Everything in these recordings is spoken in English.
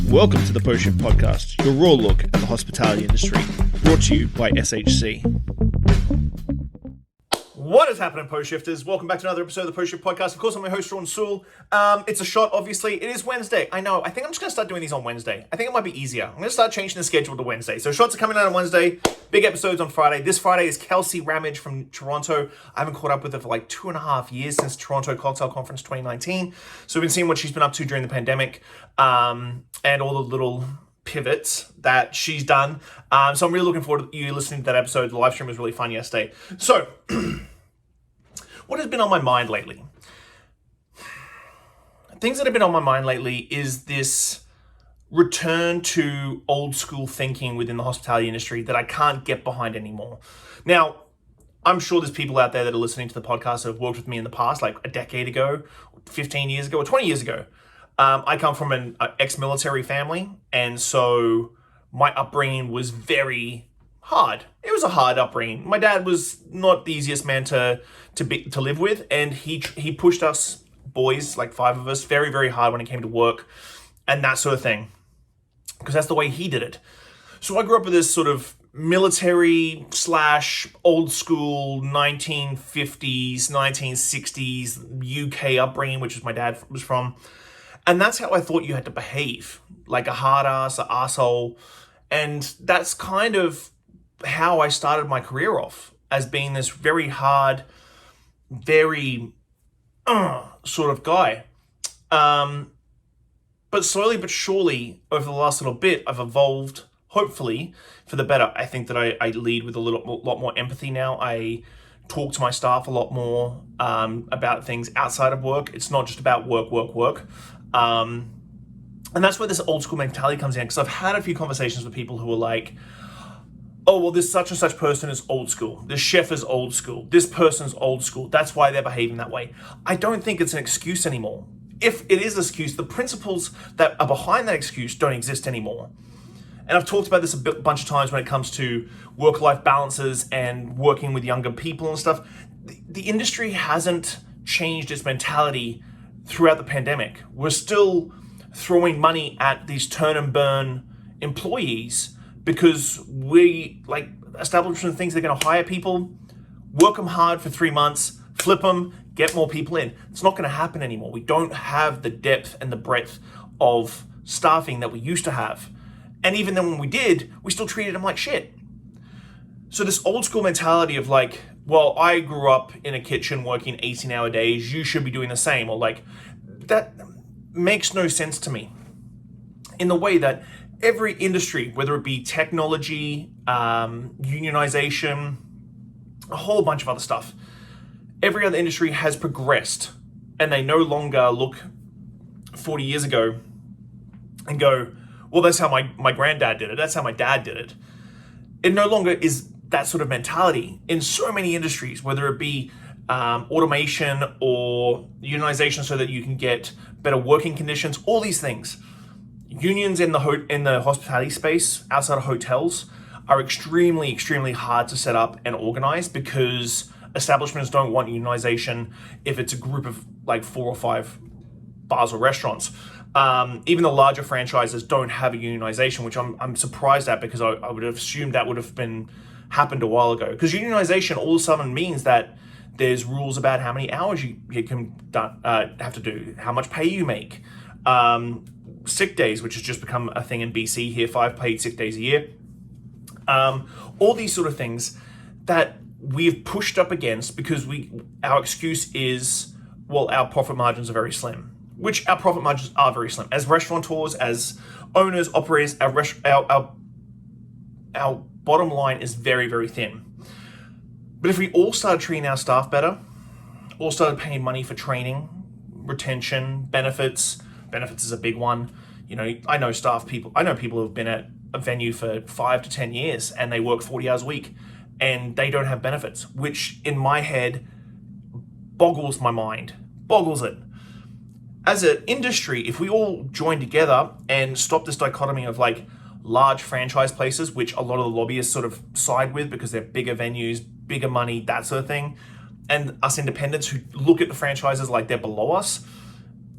Welcome to the Post Shift Podcast, your raw look at the hospitality industry, brought to you by SHC. What is happening, Post Shifters? Welcome back to another episode of the Post Shift Podcast. Of course, I'm your host, Shawn Soole. It's a shot, obviously. It is Wednesday. I know. I think I'm just going to start doing these on Wednesday. I think it might be easier. I'm going to start changing the schedule to Wednesday. So shots are coming out on Wednesday. Big episodes on Friday. This Friday is Kelsey Ramage from Toronto. I haven't caught up with her for like 2.5 years since Toronto Cocktail Conference 2019. So we've been seeing what she's been up to during the pandemic and all the little pivots that she's done. So I'm really looking forward to you listening to that episode. The live stream was really fun yesterday. So what has been on my mind lately? Things that have been on my mind lately is this return to old school thinking within the hospitality industry that I can't get behind anymore. Now, I'm sure there's people out there that are listening to the podcast that have worked with me in the past, like a decade ago, 15 years ago, or 20 years ago. I come from an ex-military family, and so my upbringing was very hard. It was a hard upbringing. My dad was not the easiest man to live with, and he pushed us boys, like 5 of us, very, very hard when it came to work and that sort of thing, because that's the way he did it. So I grew up with this sort of military / old school 1950s, 1960s UK upbringing, which is my dad was from. And that's how I thought you had to behave, like a hard ass, an asshole. And that's kind of how I started my career off, as being this very hard, very sort of guy. But slowly but surely, over the last little bit, I've evolved, hopefully, for the better. I think that I lead with a lot more empathy now. I talk to my staff a lot more about things outside of work. It's not just about work. And that's where this old school mentality comes in, because I've had a few conversations with people who are like, oh, well, this such and such person is old school. This chef is old school. This person's old school. That's why they're behaving that way. I don't think it's an excuse anymore. If it is an excuse, the principles that are behind that excuse don't exist anymore. And I've talked about this a bunch of times when it comes to work-life balances and working with younger people and stuff. The industry hasn't changed its mentality throughout the pandemic. We're still throwing money at these turn and burn employees because we, like, establishment thinks they're going to hire people, work them hard for 3 months, flip them, get more people in. It's not going to happen anymore. We don't have the depth and the breadth of staffing that we used to have. And even then when we did, we still treated them like shit. So this old school mentality of like, well, I grew up in a kitchen working 18-hour days, you should be doing the same, or like, that makes no sense to me. In the way that every industry, whether it be technology, unionization, a whole bunch of other stuff, every other industry has progressed, and they no longer look 40 years ago and go, well, that's how my granddad did it, that's how my dad did it. It no longer is that sort of mentality in so many industries, whether it be automation or unionization so that you can get better working conditions, all these things. Unions in the hospitality space outside of hotels are extremely, extremely hard to set up and organize, because establishments don't want unionization if it's a group of like 4 or 5 bars or restaurants. Even the larger franchises don't have a unionization, which I'm surprised at, because I would have assumed that would have happened a while ago. Because unionization all of a sudden means that there's rules about how many hours you can have to do, how much pay you make, sick days, which has just become a thing in BC here, 5 paid sick days a year. All these sort of things that we've pushed up against because our excuse is, well, our profit margins are very slim, which our profit margins are very slim. As restaurateurs, as owners, operators, our bottom line is very, very thin. But if we all started treating our staff better, all started paying money for training, retention, benefits is a big one. You know, I know people who have been at a venue for 5 to 10 years and they work 40 hours a week and they don't have benefits, which in my head boggles my mind, boggles it. As an industry, if we all join together and stop this dichotomy of like large franchise places, which a lot of the lobbyists sort of side with because they're bigger venues, bigger money, that sort of thing, and us independents who look at the franchises like they're below us,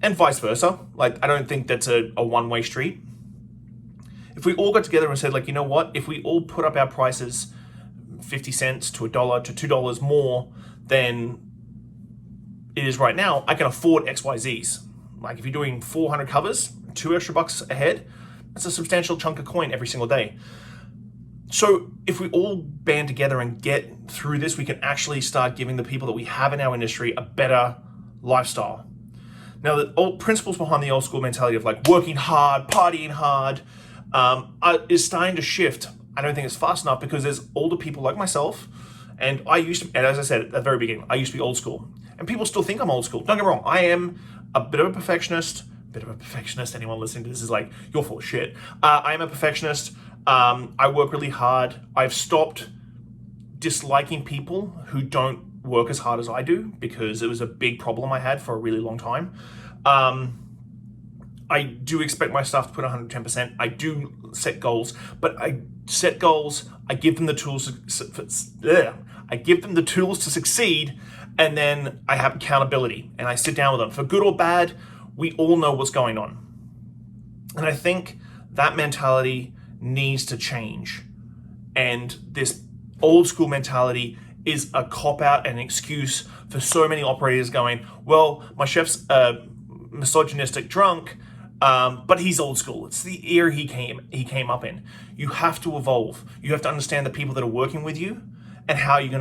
and vice versa. Like, I don't think that's a one-way street. If we all got together and said, like, you know what, if we all put up our prices 50 cents to $1 to $2 more than it is right now, I can afford XYZs. Like, if you're doing 400 covers, $2 extra a head, that's a substantial chunk of coin every single day. So if we all band together and get through this, we can actually start giving the people that we have in our industry a better lifestyle. Now, the old principles behind the old school mentality of like working hard, partying hard, is starting to shift. I don't think it's fast enough because there's older people like myself, and as I said at the very beginning, I used to be old school. And people still think I'm old school. Don't get me wrong, I am a bit of a perfectionist. Anyone listening to this is like, you're full of shit. I am a perfectionist. I work really hard. I've stopped disliking people who don't work as hard as I do because it was a big problem I had for a really long time. I do expect my staff to put 110%. I do set goals, but I set goals. I give them the tools. I give them the tools to succeed, and then I have accountability and I sit down with them. For good or bad, we all know what's going on, and I think that mentality needs to change. And this old school mentality is a cop-out and an excuse for so many operators going, well, my chef's a misogynistic drunk, but he's old school. It's the era he came up in. You have to evolve. You have to understand the people that are working with you and how you're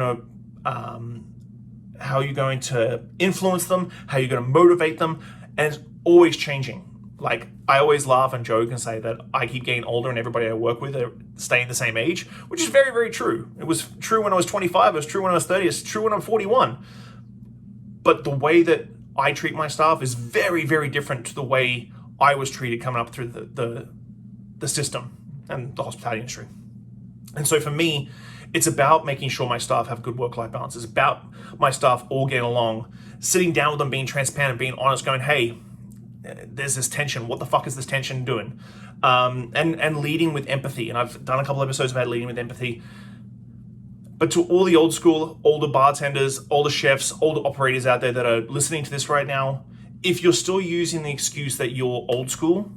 going to influence them, how you're going to motivate them, and it's always changing. Like, I always laugh and joke and say that I keep getting older and everybody I work with are staying the same age, which is very, very true. It was true when I was 25, it was true when I was 30, it's true when I'm 41. But the way that I treat my staff is very, very different to the way I was treated coming up through the system and the hospitality industry. And so for me, it's about making sure my staff have good work-life balance. It's about my staff all getting along, sitting down with them, being transparent, being honest, going, hey, there's this tension. What the fuck is this tension doing? And leading with empathy. And I've done a couple episodes about leading with empathy. But to all the old school, older bartenders, older chefs, older operators out there that are listening to this right now, if you're still using the excuse that you're old school,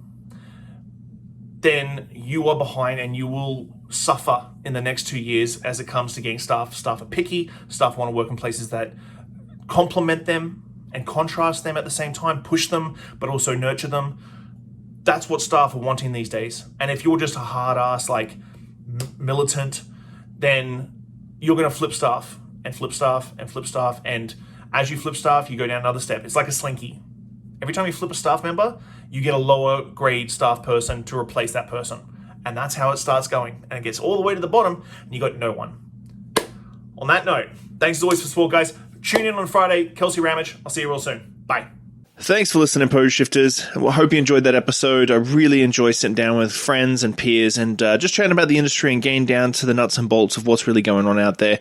then you are behind and you will suffer in the next 2 years as it comes to getting staff. Staff are picky. Staff want to work in places that complement them and contrast them at the same time, push them, but also nurture them. That's what staff are wanting these days. And if you're just a hard ass, like militant, then you're going to flip staff and flip staff and flip staff. And as you flip staff, you go down another step. It's like a slinky. Every time you flip a staff member, you get a lower grade staff person to replace that person. And that's how it starts going. And it gets all the way to the bottom and you got no one. On that note, thanks as always for support, guys. Tune in on Friday. Kelsey Ramage. I'll see you real soon. Bye. Thanks for listening, Pose Shifters. Well, I hope you enjoyed that episode. I really enjoy sitting down with friends and peers and just chatting about the industry and getting down to the nuts and bolts of what's really going on out there.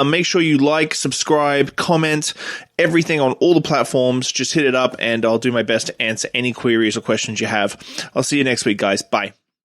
Make sure you like, subscribe, comment, everything on all the platforms. Just hit it up and I'll do my best to answer any queries or questions you have. I'll see you next week, guys. Bye.